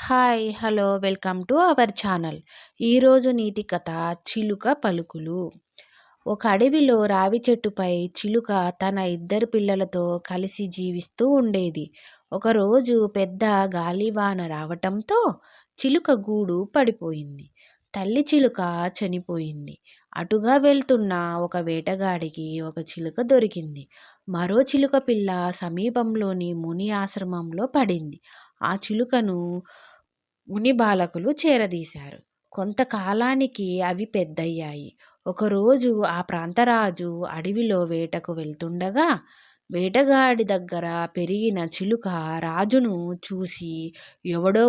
Hi hello welcome to our channel. ఈరోజు నీతి కథ చిలుక పలుకులు. ఒక అడవిలో రావి చెట్టుపై చిలుక తన ఇద్దరు పిల్లలతో కలిసి జీవిస్తూ ఉండేది. ఒకరోజు పెద్ద గాలివాన రావటంతో చిలుక గూడు పడిపోయింది. తల్లి చిలుక చనిపోయింది. అటుగా వెళ్తున్న ఒక వేటగాడికి ఒక చిలుక దొరికింది. మరో చిలుక పిల్ల సమీపంలోని ముని ఆశ్రమంలో పడింది. ఆ చిలుకను ముని బాలకులు చేరదీశారు. కొంతకాలానికి అవి పెద్దయ్యాయి. ఒకరోజు ఆ ప్రాంతరాజు అడవిలో వేటకు వెళ్తుండగా వేటగాడి దగ్గర పెరిగిన చిలుక రాజును చూసి ఎవడో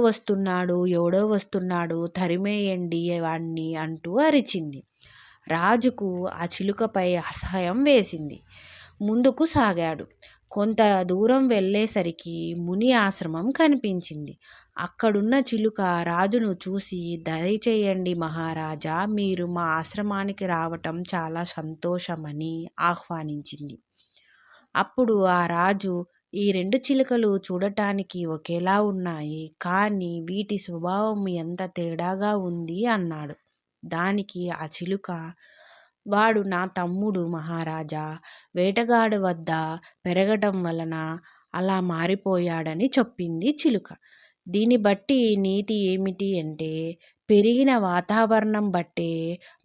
వస్తున్నాడు, తరిమేయండి వాణ్ణి అంటూ అరిచింది. రాజుకు ఆ చిలుకపై అసహ్యం వేసింది. ముందుకు సాగాడు. కొంత దూరం వెళ్ళేసరికి ముని ఆశ్రమం కనిపించింది. అక్కడున్న చిలుక రాజును చూసి, దయచేయండి మహారాజా, మీరు మా ఆశ్రమానికి రావటం చాలా సంతోషమని ఆహ్వానించింది. అప్పుడు ఆ రాజు, ఈ రెండు చిలుకలు చూడటానికి ఒకేలా ఉన్నాయి, కానీ వీటి స్వభావం ఎంత తేడాగా ఉంది అన్నాడు. దానికి ఆ చిలుక, వాడు నా తమ్ముడు మహారాజా, వేటగాడు వద్ద పెరగటం వలన అలా మారిపోయాడని చెప్పింది చిలుక. దీన్ని బట్టి నీతి ఏమిటి అంటే, పెరిగిన వాతావరణం బట్టే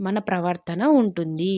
మన ప్రవర్తన ఉంటుంది.